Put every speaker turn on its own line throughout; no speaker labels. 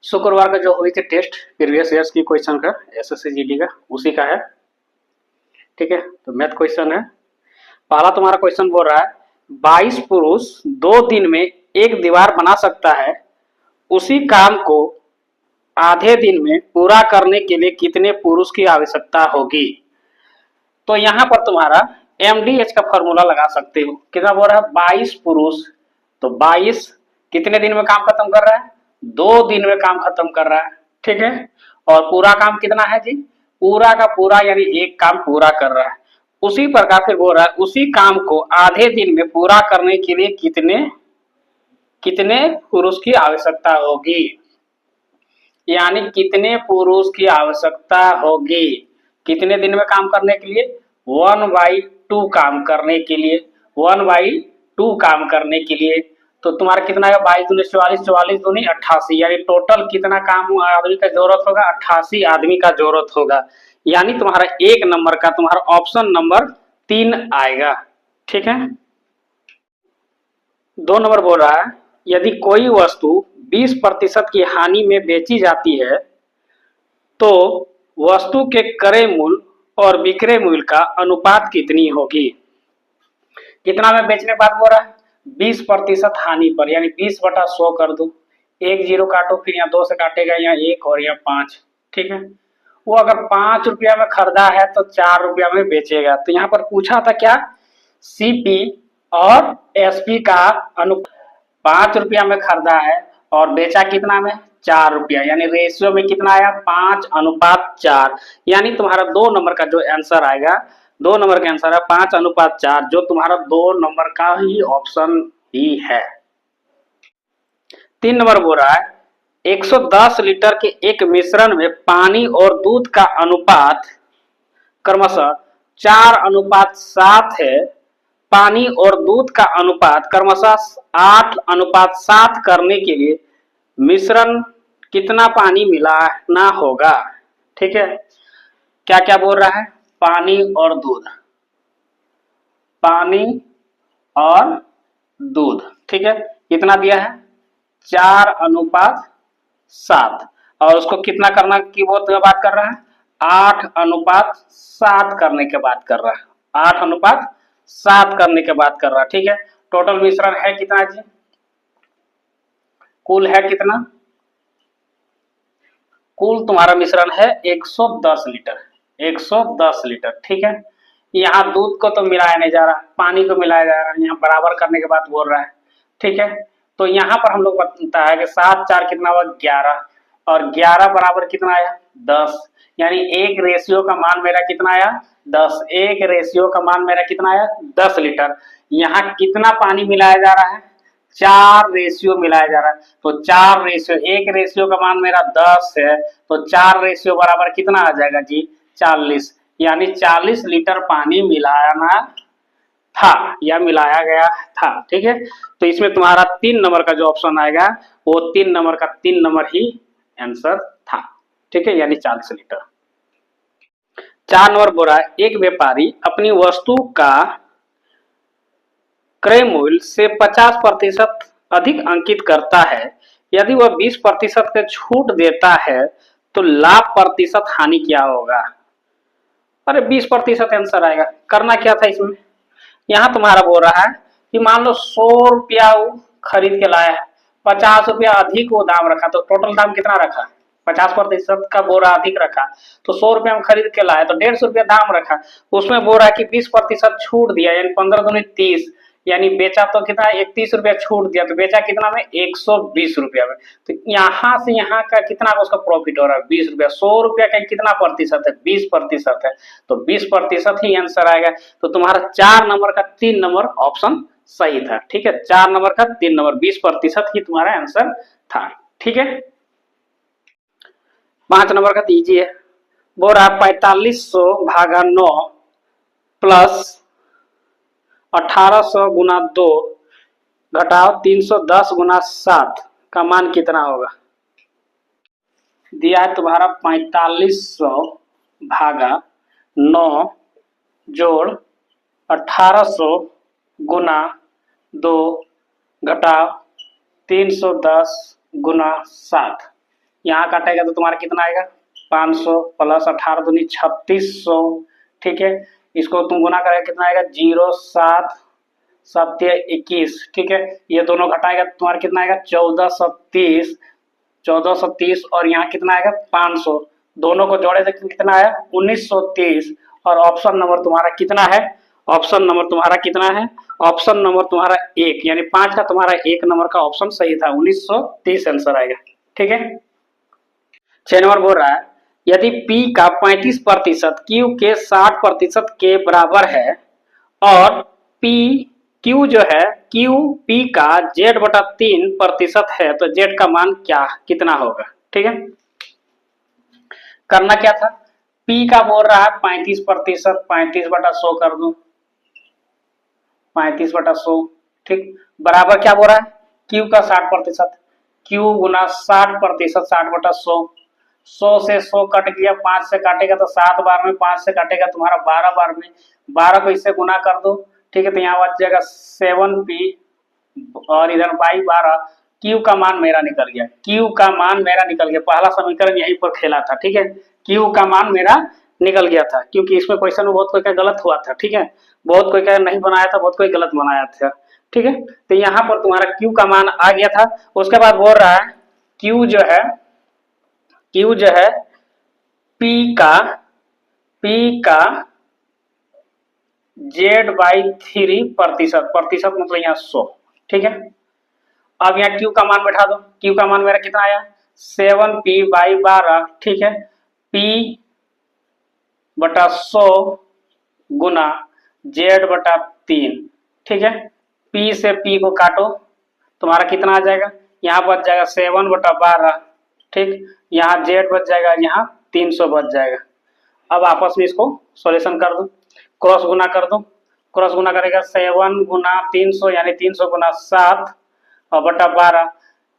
शुक्रवार का जो हुई थी टेस्ट प्रीवियस ईयर्स की क्वेश्चन का एसएससी जीडी का उसी का है। ठीक है, तो मैथ क्वेश्चन है। पहला तुम्हारा क्वेश्चन बोल रहा है 22 पुरुष 2 दिन में एक दीवार बना सकता है, उसी काम को आधे दिन में पूरा करने के लिए कितने पुरुष की आवश्यकता होगी। तो यहां पर तुम्हारा एमडीएच का फॉर्मूला लगा सकते हो। कितना बोल रहा है 22 पुरुष, तो 22 कितने दिन में काम खत्म कर रहा है, 2 दिन में काम खत्म कर रहा है। ठीक है, और पूरा काम कितना है जी, पूरा का पूरा यानी एक काम पूरा कर रहा है। उसी प्रकार से बोल रहा है उसी काम को आधे दिन में पूरा करने के लिए कितने कितने पुरुष की आवश्यकता होगी, यानी कितने पुरुष की आवश्यकता होगी कितने दिन में काम करने के लिए, 1/2 काम करने के लिए, 1/2 काम करने के लिए। तो तुम्हारा कितना है 22 दूनी 44, 44 दूनी 88, यानी टोटल कितना काम आदमी का जरूरत होगा, 88 आदमी का जरूरत होगा। यानी तुम्हारा एक नंबर का तुम्हारा ऑप्शन नंबर 3 आएगा। ठीक है, 2 नंबर बोल रहा है यदि कोई वस्तु 20% की हानि में बेची जाती है तो वस्तु के क्रय मूल्य और विक्रय मूल्य का अनुपात कितनी होगी। कितना में बेचने के बाद बोल रहा है 20% हानि पर, यानी 20/100 कर दो, 1 0 काटो, फिर यहाँ 2 से काटेगा, यहाँ 1 और यहाँ 5। ठीक है, वो अगर 5 रुपया में खरीदा है तो 4 रुपया में बेचेगा। तो यहाँ पर पूछा था क्या, सीपी और एसपी का अनुपात। 5 रुपया में खरीदा है और बेचा कितना में, 4 रुपया, यानी रेशियो में कितना आया 5:4। यानी तुम्हारा 2 नंबर का जो आंसर आएगा, 2 नंबर का आंसर है 5:4, जो तुम्हारा 2 नंबर का ही ऑप्शन ही है। 3 नंबर बोल रहा है 110 लीटर के एक मिश्रण में पानी और दूध का अनुपात क्रमशः 4:7 है, पानी और दूध का अनुपात क्रमशः 8:7 करने के लिए मिश्रण कितना पानी मिलाना होगा। ठीक है, क्या क्या बोल रहा है, पानी और दूध, पानी और दूध। ठीक है, कितना दिया है 4:7, और उसको कितना करना की वो बात कर रहा है 8:7 करने के बाद कर रहा है, 8:7 करने के बाद कर रहा है। ठीक है, टोटल मिश्रण है कितना जी, कुल है कितना, कुल तुम्हारा मिश्रण है 110 लीटर, 110 लीटर। ठीक है, यहाँ दूध को तो मिलाया नहीं जा रहा, पानी को मिलाया जा रहा है, यहाँ बराबर करने के बाद बोल रहा है। ठीक है, तो यहाँ पर हम लोग बताता है कि 7 4 कितना हुआ 11, और 11 बराबर कितना आया 10, यानी एक रेशियो का मान मेरा कितना आया 10, एक रेशियो का मान मेरा कितना आया 10 लीटर। यहाँ कितना पानी मिलाया जा रहा है, 4 रेशियो मिलाया जा रहा है, तो 4 रेशियो, एक रेशियो का मान मेरा 10 है, तो 4 रेशियो बराबर कितना आ जाएगा जी 40, यानी 40 लीटर पानी मिलाना था या मिलाया गया था। ठीक है, तो इसमें तुम्हारा 3 नंबर का जो ऑप्शन आएगा वो 3 नंबर का 3 नंबर ही आंसर था। ठीक है, यानी 40 लीटर। 4 नंबर बोल रहा है एक व्यापारी अपनी वस्तु का क्रय मूल्य से 50% अधिक अंकित करता है, यदि वह 20% के छूट देता है तो लाभ प्रतिशत हानि क्या होगा। अरे 20% आंसर आएगा। करना क्या था इसमें, यहाँ तुम्हारा बोल रहा है कि मान लो 100 रुपया खरीद के लाया है, 50 रुपया अधिक वो दाम रखा, तो टोटल दाम कितना रखा 50% का बोरा अधिक रखा, तो 100 रुपया में खरीद के लाया तो 150 रुपया दाम रखा, उसमें बोल रहा है कि 20% छूट दिया, यानी 15 दूनी 30, यानी बेचा तो कितना 31 रुपया छूट दिया, तो बेचा कितना में 120 रुपया में। तो यहाँ से यहाँ का कितना उसका प्रॉफिट हो रहा है 20 रुपया, 100 रुपया का कितना प्रतिशत है 20% है, तो 20% ही आंसर आएगा। तो तुम्हारा 4 नंबर का 3 नंबर ऑप्शन सही था। ठीक है, 4 नंबर का 3 नंबर 20% ही तुम्हारा आंसर था। ठीक है, 5 नंबर का दीजिए, बोल रहा 4500 भागा 9 प्लस 1800 गुना 2 घटाओ 310 गुना 7 का मान कितना होगा। दिया है तुम्हारा 4500 भागा 9 जोड़ 1800 गुना 2 घटाओ 310 गुना 7, यहाँ काटेगा तो तुम्हारा कितना आएगा 500 प्लस 18 दूनी 3600, ठीक है। इसको तुम गुना करेगा कितना आएगा 07 सत्य 21, ठीक है। ये दोनों घटाएगा तो तुम्हारा कितना आएगा 1430, 1430 और यहाँ कितना आएगा 500, दोनों को जोड़े तो कितना आया 1930। और ऑप्शन नंबर तुम्हारा कितना है, ऑप्शन नंबर तुम्हारा कितना है, ऑप्शन नंबर तुम्हारा 1 यानी 5 का तुम्हारा 1 नंबर का ऑप्शन सही था, 1930 आंसर आएगा, ठीक है। 6 नंबर बोल रहा है यदि P का 35% Q के 60% के बराबर है और P Q जो है Q P का Z/3% है तो Z का मान क्या कितना होगा, ठीक है। करना क्या था, P का बोल रहा है 35%, 35/100 कर दो, 35/100, ठीक। बराबर क्या बोल रहा है Q का 60%, Q गुना 60%, 60/100, 100 से 100 कट गया, 5 से काटेगा तो 7 बार में, 5 से काटेगा तुम्हारा 12 बार में, 12 को इससे गुना कर दो, ठीक है। तो यहाँ बच जाएगा 7P और इधर बाई 12, Q का मान मेरा निकल गया, Q का मान मेरा निकल गया, पहला समीकरण यहीं पर खेला था, ठीक है। Q का मान मेरा निकल गया था क्योंकि इसमें क्वेश्चन में बहुत कोई का गलत हुआ था, ठीक है। बहुत कोई का नहीं बनाया था, बहुत कोई गलत बनाया था, ठीक है। तो यहाँ पर तुम्हारा Q का मान आ गया था। उसके बाद बोल रहा है Q जो है P का Z/3 प्रतिशत मतलब यहाँ 100, ठीक है। अब यहाँ Q का मान बैठा दो, Q का मान मेरा कितना आया 7P/12, ठीक है। P/100 गुना Z/3, ठीक है। P से P को काटो, तुम्हारा कितना आ जाएगा, यहाँ बच जाएगा 7/12, ठीक। यहाँ Z बच जाएगा, यहाँ 300 बच जाएगा। अब आपस में इसको सॉल्यूशन कर दो, क्रॉस गुना कर दो, क्रॉस गुना करेगा 7 गुना 300 यानी 300 गुना 7 और बटा 12,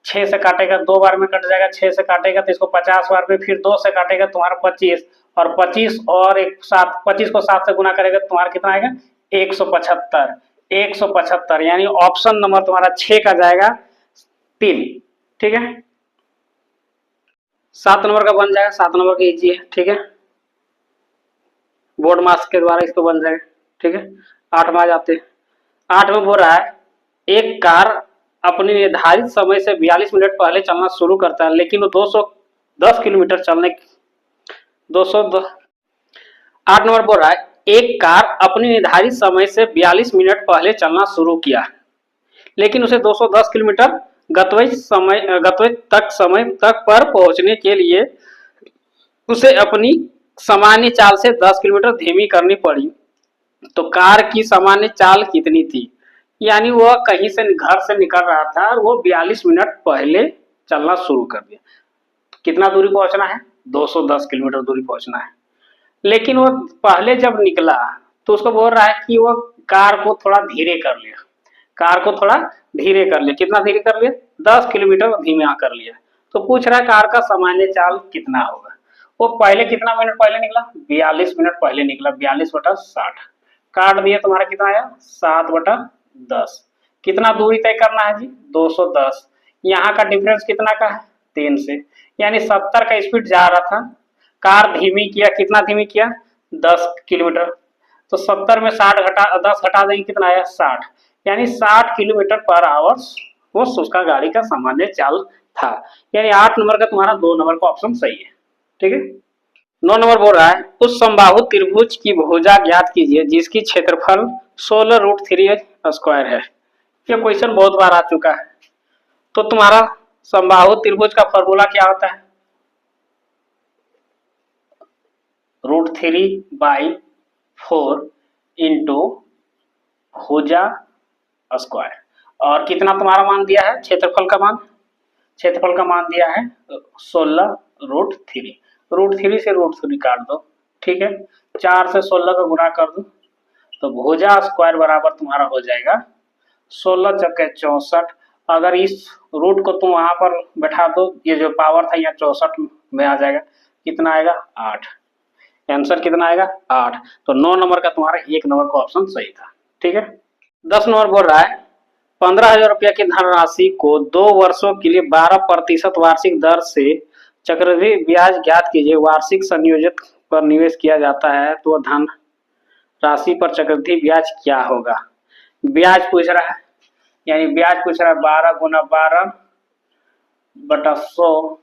6 से काटेगा 2 बार में कट जाएगा, 6 से काटेगा तो इसको 50 बार में, फिर 2 से काटेगा तुम्हारा 25 और 25 और एक 7, 25 को 7 से गुना करेगा तुम्हारा कितना आएगा 175, 175 यानी ऑप्शन नंबर तुम्हारा 6 का जाएगा 3, ठीक है। 7 नंबर का बन जाएगा, 7 नंबर का इजी है, ठीक है। बोर्ड मार्क्स के द्वारा इसको बन जाएगा, ठीक है। 8 में आ जाते हैं। 8 में बोल रहा है एक कार अपनी निर्धारित समय से 42 मिनट पहले चलना शुरू करता है लेकिन वो 210 किलोमीटर चलने 210 8 नंबर बोल रहा है एक कार अपनी निर्धारित समय से 42 मिनट पहले चलना शुरू किया लेकिन उसे 210 किलोमीटर गतवेग समय तक पर पहुंचने के लिए उसे अपनी सामान्य चाल से 10 किलोमीटर धीमी करनी पड़ी। तो कार की सामान्य चाल कितनी थी, यानी वह कहीं से घर से निकल रहा था और वो 42 मिनट पहले चलना शुरू कर दिया। कितना दूरी पहुंचना है 210 किलोमीटर दूरी पहुंचना है, लेकिन वो पहले जब निकला तो उसको बोल रहा है कि वो कार को थोड़ा धीरे कर लिया, कार को थोड़ा धीरे कर लिया। कितना धीरे कर लिया 10 किलोमीटर धीमा कर लिया। तो पूछ रहा है कार का सामान्य चाल कितना होगा। वो पहले कितना मिनट पहले निकला 42 मिनट पहले निकला, 42/60 काट दिया तुम्हारा कितना आया 7/10। कितना दूरी तय करना है जी 210, यहाँ का डिफरेंस कितना का है 3 से, यानी 70 का स्पीड जा रहा था, कार धीमी किया, कितना धीमी किया 10 किलोमीटर। तो 70 में 10 घटा देंगे कितना आया 60, यानी 60 किलोमीटर पर आवर्स वो उसका गाड़ी का सामान्य चाल था। यानी 8 नंबर का तुम्हारा 2 नंबर का ऑप्शन सही है, ठीक है। 9 नंबर बोल रहा है उस समबाहु त्रिभुज की भुजा ज्ञात कीजिए जिसकी क्षेत्रफल 16√3 है। ये क्वेश्चन बहुत बार आ चुका है। तो तुम्हारा समबाहु त्रिभुज का फॉर्मूला क्या होता है √3/4 इंटू भुजा स्क्वायर। और कितना तुम्हारा मान दिया है क्षेत्रफल का मान, क्षेत्रफल का मान दिया है 16√3, √3 से √3 काट दो, ठीक है। 4 से 16 का गुना कर दो तो भुजा स्क्वायर बराबर तुम्हारा हो जाएगा 16 चौके 64। अगर इस रूट को तुम वहां पर बैठा दो, ये जो पावर था यहाँ 64 में आ जाएगा, कितना आएगा 8। आंसर कितना आएगा 8। तो 9 नंबर का तुम्हारा 1 नंबर का ऑप्शन सही था, ठीक है। 10 नंबर बोल रहा है 15,000 रुपया की धनराशि को 2 वर्षों के लिए 12% वार्षिक दर से चक्रवृद्धि ब्याज ज्ञात कीजिए। वार्षिक संयोजित पर निवेश किया जाता है तो धन राशि पर चक्रवृद्धि ब्याज क्या होगा। ब्याज पूछ रहा है, यानी ब्याज पूछ रहा है 12 गुना 12/100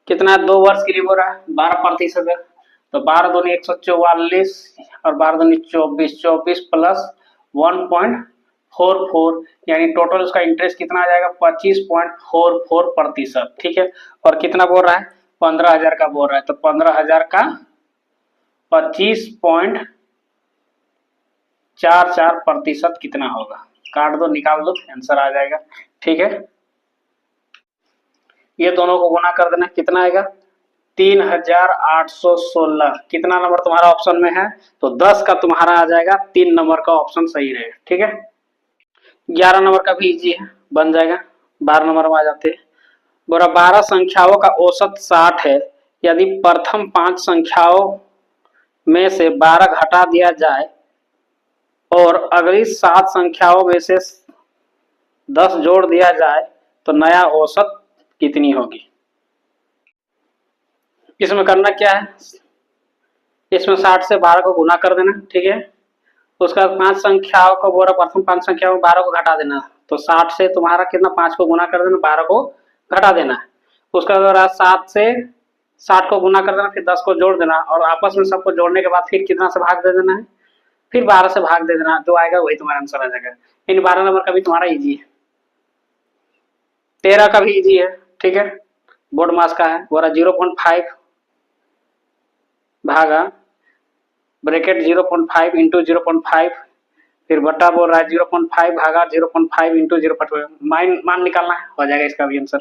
कितना है, 2 वर्ष के लिए बोल रहा है, 12% है। तो 12 दूनी 144 और 12 दूनी 24, 24 प्लस 1.44, यानी टोटल उसका इंटरेस्ट कितना आ जाएगा 25.44%। ठीक है, और कितना बोल रहा है 15,000 का बोल रहा है, तो 15,000 का 25.44% कितना होगा, काट दो निकाल दो आंसर आ जाएगा। ठीक है, ये दोनों को गुना कर देना, कितना आएगा 3,816। कितना नंबर तुम्हारा ऑप्शन में है, तो 10 का तुम्हारा आ जाएगा, 3 नंबर का ऑप्शन सही रहेगा। ठीक है, 11 नंबर का भी इजी है, बन जाएगा। 12 नंबर में आ जाते हैं। बोला 12 संख्याओं का औसत 60 है, यदि प्रथम 5 संख्याओं में से 12 घटा दिया जाए और अगली 7 संख्याओं में से 10 जोड़ दिया जाए तो नया औसत कितनी होगी। इसमें करना क्या है, इसमें 60 से 12 को गुना कर देना। ठीक है, उसका 5 संख्याओं को बोला, प्रथम 5 संख्याओं में 12 को घटा देना, तो 60 से तुम्हारा कितना 5 को गुना कर देना, 12 को घटा देना है। उसका द्वारा 7 से 60 को गुना कर देना, फिर 10 को जोड़ देना, और आपस में सबको जोड़ने के बाद फिर कितना से भाग दे देना है, फिर 12 से भाग दे देना, जो आएगा वही तुम्हारा आंसर आ जाएगा। इन 12 नंबर का भी तुम्हारा इजी है। 13 का भी इजी है। ठीक है, बोर्ड मास का है, बोला 0.5 भागा ब्रैकेट 0.5 इंटू 0.5, फिर बट्टा बोल रहा है 0.5 भागा 0.5 इंटू 0.5, मान निकालना है, हो जाएगा इसका भी आंसर।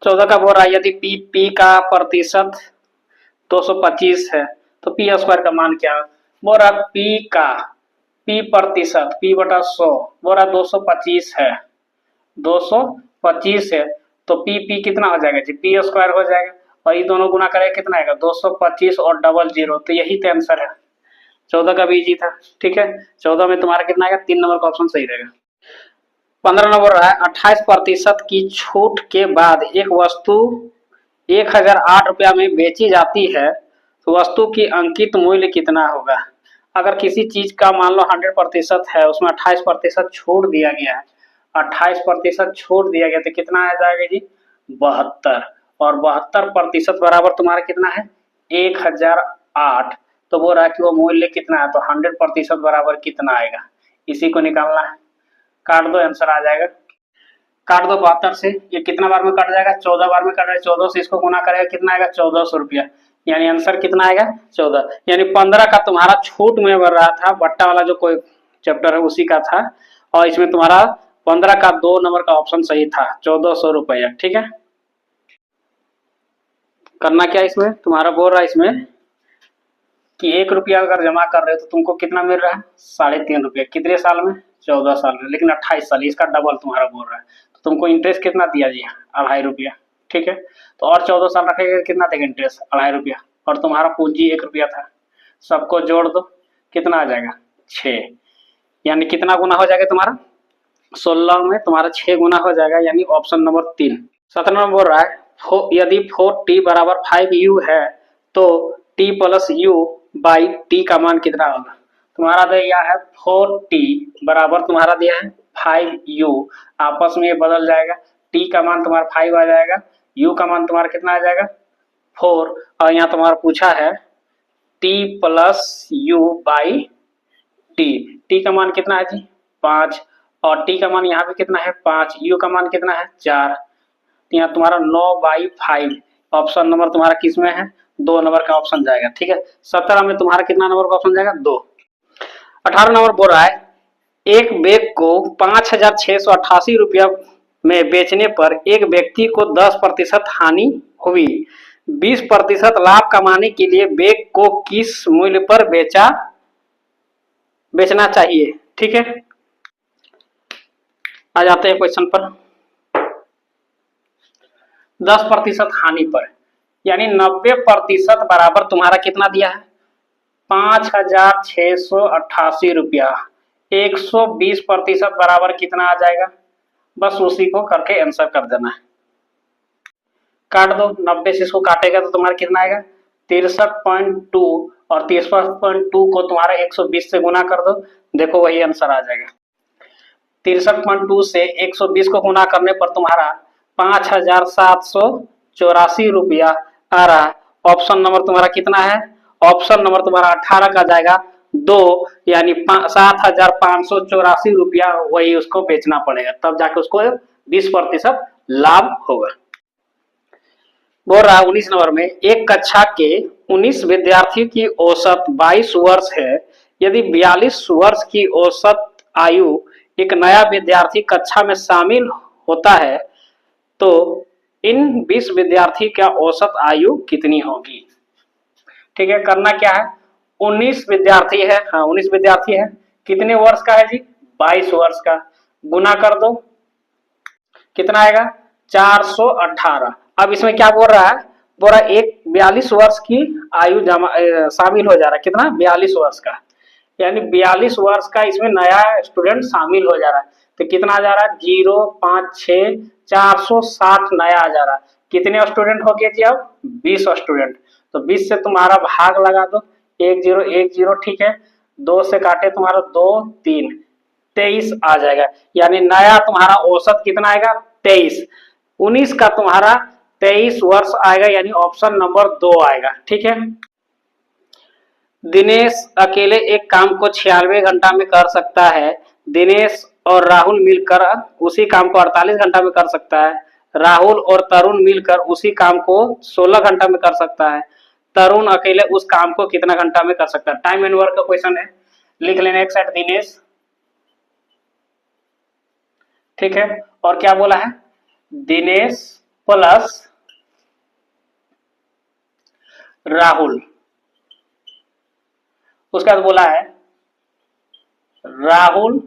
14 का बोल रहा है यदि पी का प्रतिशत 225 है तो पी स्क्वायर का मान क्या है। बोल रहा पी प्रतिशत पी बटा 100, बोल रहा 225 है, 225 है, तो पी कितना हो जाएगा जी, पी स्क्वायर हो जाएगा, और ये दोनों गुना करेगा कितना आएगा 225 और 00, तो यही तो आंसर है। 14 का भी इजी था। ठीक है, 14 में तुम्हारा कितना आएगा, 3 नंबर का ऑप्शन सही रहेगा। 15 नंबर रहा है 28% की छूट के बाद एक वस्तु 1008 रुपया में बेची जाती है तो वस्तु की अंकित मूल्य कितना होगा। अगर किसी चीज का मान लो 100% है, उसमें 28% छूट दिया गया है, 28% छूट दिया गया तो कितना आ जाएगा जी 72, और 72% बराबर तुम्हारा कितना है 1008, तो बोल रहा है कि वो मूल्य कितना है, तो 100% बराबर कितना आएगा, इसी को निकालना है। काट दो आंसर आ जाएगा, काट दो 72 से, ये कितना बार में कट जाएगा 14 बार में कट जाएगा, 14 से इसको गुना करेगा कितना आएगा 1400 रुपया, यानी आंसर कितना आएगा 14, यानी 15 का तुम्हारा छूट में बढ़ रहा था, बट्टा वाला जो कोई चैप्टर है उसी का था, और इसमें तुम्हारा 15 का 2 नंबर का ऑप्शन सही था 1400 रुपया। ठीक है, करना क्या इसमें तुम्हारा बोल रहा है इसमें कि 1 रुपया अगर जमा कर रहे हो तो तुमको कितना मिल रहा है 3.5 रुपया, कितने साल में 14 साल में, लेकिन 28 साल, इसका डबल तुम्हारा बोल रहा है, तो तुमको इंटरेस्ट कितना दिया जी 2.5 रुपया। ठीक है, तो और 14 साल रखेगा कितना देगा इंटरेस्ट 2.5 रुपया, और तुम्हारा पूंजी 1 रुपया था, सबको जोड़ दो कितना आ जाएगा 6, यानी कितना गुना हो जाएगा तुम्हारा 16 में तुम्हारा 6 गुना हो जाएगा, यानी ऑप्शन नंबर 3। 17 नंबर बोल रहा है यदि 4t बराबर 5u है तो t plus u by T का मान कितना होगा। तुम्हारा दिया है 4t बराबर तुम्हारा दिया है 5u, आपस में ये बदल जाएगा, t का मान तुम्हारा 5 आ जाएगा, u का मान तुम्हारा कितना आ जाएगा 4, और यहाँ तुम्हारा पूछा है t plus u by t का मान कितना है जी 5, और t का मान यहाँ पे कितना है 5, u का मान कितना है 4, यहाँ तुम्हारा 9/5, ऑप्शन नंबर तुम्हारा किस में है 2 नंबर का ऑप्शन जाएगा। ठीक है, 17 में तुम्हारा कितना नंबर का ऑप्शन जाएगा 2। 18 नंबर बोल रहा है एक बैग को 5,688 रुपया में बेचने पर एक व्यक्ति को 10% हानि हुई, 20% लाभ कमाने के लिए बैग को किस मूल्य पर बेचना चाहिए। ठीक है, आ जाते हैं क्वेश्चन पर। 10% हानि पर, यानी 90% बराबर तुम्हारा कितना दिया है 5,688 रुपया, 120% बराबर कितना आ जाएगा, बस उसी को करके आंसर कर देना है। काट दो, 90 से इसको काटेगा तो तुम्हारा कितना आएगा 63.2, और 63.2 को तुम्हारा 120 से गुना कर दो, देखो वही आंसर आ जाएगा। 63.2 से 120 को गुना करने पर तुम्हारा 5,784 रुपया आ रहा है। ऑप्शन नंबर तुम्हारा कितना है, ऑप्शन नंबर तुम्हारा 18 का जाएगा 2, यानी 7,584 रुपया वही उसको बेचना पड़ेगा, तब जाके उसको 20% लाभ होगा। बोल रहा है 19 नंबर में, एक कक्षा के 19 विद्यार्थी की औसत 22 वर्ष है। यदि 42 वर्ष की औसत आयु एक नया विद्यार्थी कक्षा में शामिल होता है तो इन 20 विद्यार्थी का औसत आयु कितनी होगी। ठीक है, करना क्या है, 19 विद्यार्थी है, हाँ 19 विद्यार्थी है, कितने वर्ष का है जी 22 वर्ष का, गुना कर दो, कितना आएगा 418। अब इसमें क्या बोल रहा है, बोल रहा है एक 42 वर्ष की आयु शामिल हो जा रहा है, कितना 42 वर्ष का, यानी 42 वर्ष का इसमें नया स्टूडेंट शामिल हो जा रहा है, तो कितना आ जा रहा है 0, 5, 6, 460 नया आ जा रहा है। कितने स्टूडेंट हो गए जी अब 20 स्टूडेंट, तो 20 से तुम्हारा भाग लगा दो, 1 0 1 0, ठीक है, 2 से काटे तुम्हारा 2 3, 23 आ जाएगा, यानी नया तुम्हारा औसत कितना आएगा 23, 19 का तुम्हारा 23 वर्ष आएगा, यानी ऑप्शन नंबर 2 आएगा। ठीक है, दिनेश अकेले एक काम को 96 घंटा में कर सकता है, दिनेश और राहुल मिलकर उसी काम को 48 घंटा में कर सकता है, राहुल और तरुण मिलकर उसी काम को 16 घंटा में कर सकता है, तरुण अकेले उस काम को कितना घंटा में कर सकता है। टाइम एंड वर्क का क्वेश्चन है, लिख लेना एक साइड दिनेश, ठीक है, और क्या बोला है दिनेश प्लस राहुल, उसके बाद बोला है राहुल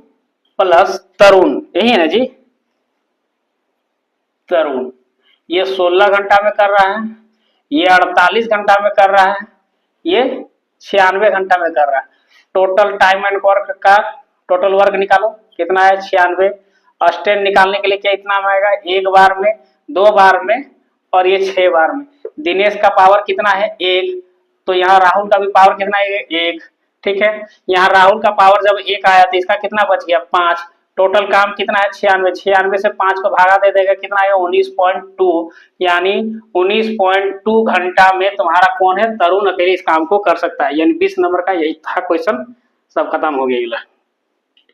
प्लस तरुण, यही है ना जी, तरुण ये 16 घंटा में कर रहा है, ये 48 घंटा में कर रहा है, ये 96 घंटा में कर रहा है। टोटल टाइम एंड वर्क का टोटल वर्क निकालो, कितना है 96, स्टैंड निकालने के लिए क्या इतना आएगा, एक बार में, 2 बार में, और ये 6 बार में। दिनेश का पावर कितना है 1, तो यहाँ राहुल का भी पावर कितना है 1, ठीक है, यहाँ राहुल का पावर जब 1 आया तो इसका कितना बच गया 5, टोटल काम कितना है 96, 96 से 5 को भागा दे देगा, कितना आएगा 19.2, यानी 19.2 घंटा में तुम्हारा कौन है तरुण अकेले इस काम को कर सकता है, यानी 20 नंबर का यही था क्वेश्चन, सब खत्म हो गया।